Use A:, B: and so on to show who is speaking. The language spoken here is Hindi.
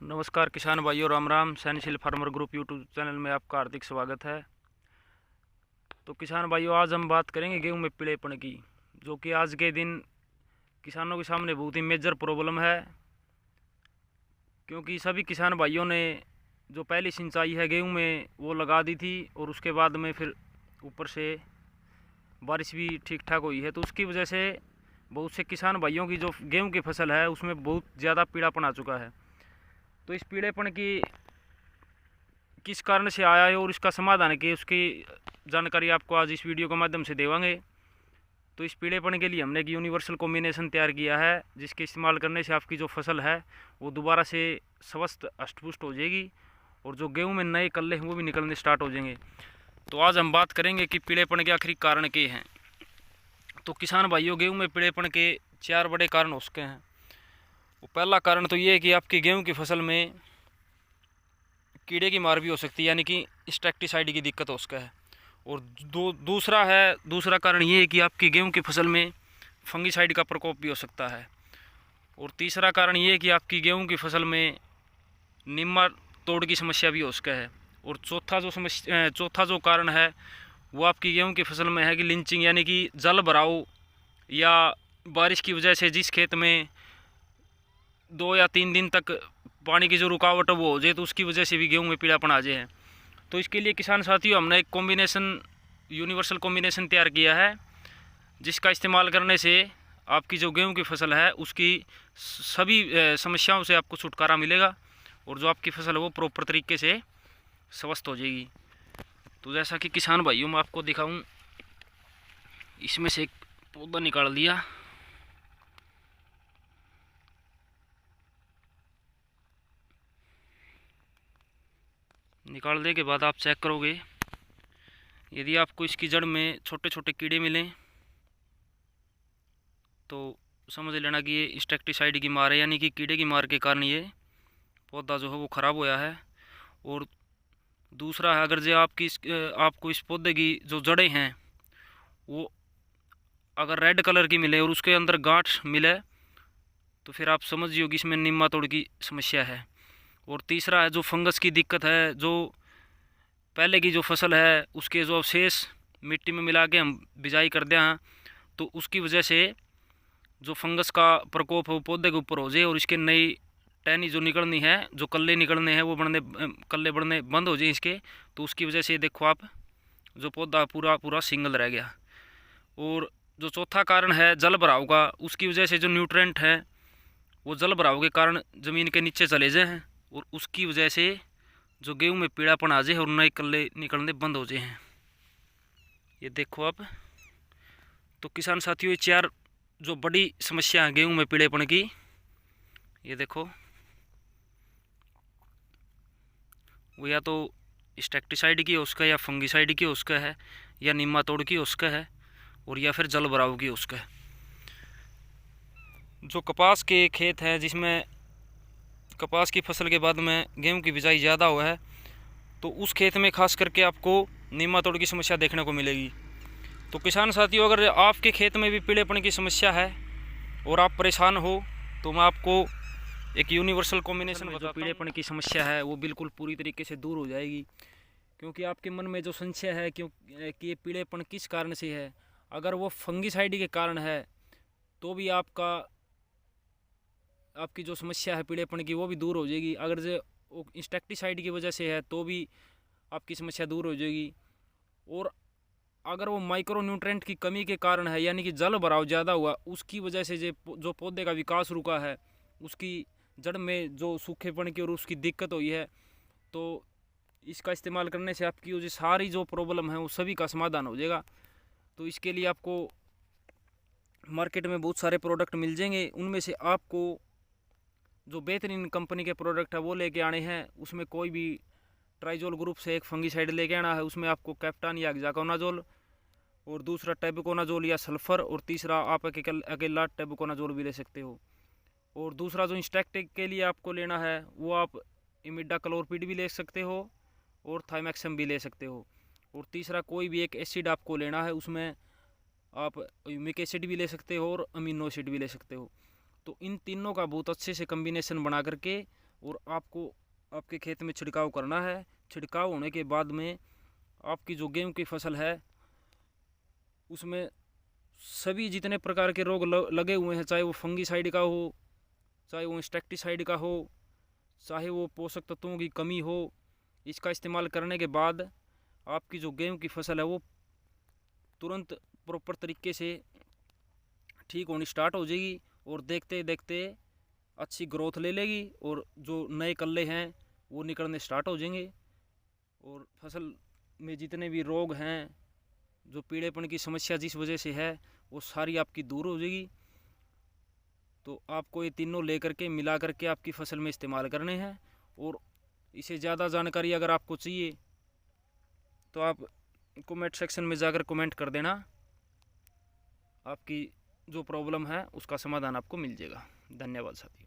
A: नमस्कार किसान भाइयों, राम राम। सैनशील फार्मर ग्रुप यूट्यूब चैनल में आपका हार्दिक स्वागत है। तो किसान भाइयों, आज हम बात करेंगे गेहूं में पीलेपन की, जो कि आज के दिन किसानों के सामने बहुत ही मेजर प्रॉब्लम है। क्योंकि सभी किसान भाइयों ने जो पहली सिंचाई है गेहूं में वो लगा दी थी, और उसके बाद में फिर ऊपर से बारिश भी ठीक ठाक हुई है, तो उसकी वजह से बहुत से किसान भाइयों की जो गेहूँ की फसल है उसमें बहुत ज़्यादा पीलापन आ चुका है। तो इस पीड़ेपन की किस कारण से आया है और इसका समाधान की उसकी जानकारी आपको आज इस वीडियो के माध्यम से देवांगे। तो इस पीड़ेपन के लिए हमने एक यूनिवर्सल कॉम्बिनेशन तैयार किया है, जिसके इस्तेमाल करने से आपकी जो फसल है वो दोबारा से स्वस्थ अष्टपुष्ट हो जाएगी, और जो गेहूं में नए कल्ले हैं वो भी निकलने स्टार्ट हो जाएंगे। तो आज हम बात करेंगे कि पीड़ेपन के आखिरी कारण क्या हैं। तो किसान भाइयों, गेहूँ में पीड़ेपन के 4 बड़े कारण हो सकते हैं। पहला कारण तो ये है कि आपकी गेहूँ की फसल में कीड़े की मार भी हो सकती है, यानी कि इंसेक्टिसाइड की दिक्कत हो सकता है। और दूसरा कारण ये है कि आपकी गेहूं की फसल में फंगीसाइड का प्रकोप भी हो सकता है। और तीसरा कारण ये है कि आपकी गेहूं की फसल में निम्मा तोड़ की समस्या भी हो सकता है। और चौथा जो कारण है वो आपकी गेहूं की फसल में है कि लिंचिंग, यानी कि जल भराव या बारिश की वजह से जिस खेत में 2 या 3 दिन तक पानी की जो रुकावट है वो हो जाए, तो उसकी वजह से भी गेहूं में पीलापन आ जाए। तो इसके लिए किसान साथियों, हमने एक यूनिवर्सल कॉम्बिनेशन तैयार किया है, जिसका इस्तेमाल करने से आपकी जो गेहूं की फसल है उसकी सभी समस्याओं से आपको छुटकारा मिलेगा, और जो आपकी फसल है वो प्रॉपर तरीके से स्वस्थ हो जाएगी। तो जैसा कि किसान भाइयों मैं आपको दिखाऊं, इसमें से एक पौधा निकाल दिया। निकालने के बाद आप चेक करोगे, यदि आपको इसकी जड़ में छोटे छोटे कीड़े मिलें तो समझ लेना कि ये इंसेक्टिसाइड की मार है, यानी कि कीड़े की मार के कारण ये पौधा जो है वो ख़राब होया है। और दूसरा है, अगर जो आपको इस पौधे की जो जड़ें हैं वो अगर रेड कलर की मिले और उसके अंदर गांठ मिले, तो फिर आप समझिए कि इसमें निम्मातोड़ की समस्या है। और तीसरा है जो फंगस की दिक्कत है, जो पहले की जो फसल है उसके जो अवशेष मिट्टी में मिला के हम बिजाई कर दें हैं, तो उसकी वजह से जो फंगस का प्रकोप है वो पौधे के ऊपर हो जाए, और इसके नई टहनी जो निकलनी है, जो कल्ले निकलने हैं वो कल्ले बढ़ने बंद हो जाए इसके, तो उसकी वजह से देखो आप जो पौधा पूरा पूरा सिंगल रह गया। और जो चौथा कारण है जल भराव का, उसकी वजह से जो न्यूट्रेंट है वो जल भराव के कारण ज़मीन के नीचे चले जाए हैं, और उसकी वजह से जो गेहूं में पीड़ापन आ जाए और नए कल्ले निकलने बंद हो जाए हैं। ये देखो आप। तो किसान साथियों, ये 4 जो बड़ी समस्या है गेहूं में पीड़ेपन की, ये देखो, वो या तो इंसेक्टिसाइड की उसका, या फंगीसाइड की उसका है, या निम्मातोड़ की उसका है, और या फिर जल भराव की उसका है। जो कपास के खेत हैं जिसमें कपास की फसल के बाद में गेहूं की बिजाई ज़्यादा हुआ है, तो उस खेत में खास करके आपको निम्मातोड़ की समस्या देखने को मिलेगी। तो किसान साथियों, अगर आपके खेत में भी पीलेपन की समस्या है और आप परेशान हो, तो मैं आपको एक यूनिवर्सल कॉम्बिनेशन में जो पीलेपन की समस्या है वो बिल्कुल पूरी तरीके से दूर हो जाएगी। क्योंकि आपके मन में जो संशय है कि ये पीलेपन किस कारण से है, अगर वो फंगीसाइड के कारण है तो भी आपकी जो समस्या है पीलेपन की वो भी दूर हो जाएगी। अगर जो इंसेक्टिसाइड की वजह से है तो भी आपकी समस्या दूर हो जाएगी। और अगर वो माइक्रो न्यूट्रेंट की कमी के कारण है, यानी कि जल भराव ज़्यादा हुआ, उसकी वजह से जो पौधे का विकास रुका है, उसकी जड़ में जो सूखेपन की और उसकी दिक्कत हुई है, तो इसका इस्तेमाल करने से आपकी जो सारी जो प्रॉब्लम है वो सभी का समाधान हो जाएगा। तो इसके लिए आपको मार्केट में बहुत सारे प्रोडक्ट मिल जाएंगे, उनमें से आपको जो बेहतरीन कंपनी के प्रोडक्ट है वो लेके आने हैं। उसमें कोई भी ट्राइजोल ग्रुप से एक फंगीसाइड लेके आना है, उसमें आपको कैप्टान या हेक्साकोनाजोल, और दूसरा टेबुकोनाजोल या सल्फ़र, और तीसरा आप अकेला टेबुकोनाजोल भी ले सकते हो। और दूसरा जो इंसेक्ट के लिए आपको लेना है वो आप इमिडाक्लोरपिड भी ले सकते हो और थाइमैक्सम भी ले सकते हो। और तीसरा कोई भी एक एसिड आपको लेना है, उसमें आप ह्यूमिक एसिड भी ले सकते हो और अमीनो एसिड भी ले सकते हो। तो इन तीनों का बहुत अच्छे से कम्बिनेशन बना करके और आपको आपके खेत में छिड़काव करना है। छिड़काव होने के बाद में आपकी जो गेहूं की फसल है उसमें सभी जितने प्रकार के रोग लगे हुए हैं, चाहे वो फंगीसाइड का हो, चाहे वो इंसेक्टिसाइड का हो, चाहे वो पोषक तत्वों की कमी हो, इसका इस्तेमाल करने के बाद आपकी जो गेहूं की फसल है वो तुरंत प्रॉपर तरीके से ठीक होनी स्टार्ट हो जाएगी और देखते देखते अच्छी ग्रोथ ले लेगी और जो नए कल्ले हैं वो निकलने स्टार्ट हो जाएंगे और फसल में जितने भी रोग हैं, जो पीड़ेपन की समस्या जिस वजह से है, वो सारी आपकी दूर हो जाएगी। तो आपको ये तीनों लेकर के मिला करके आपकी फसल में इस्तेमाल करने हैं। और इसे ज़्यादा जानकारी अगर आपको चाहिए तो आप कमेंट सेक्शन में जाकर कमेंट कर देना, आपकी जो प्रॉब्लम है उसका समाधान आपको मिल जाएगा। धन्यवाद साथियों।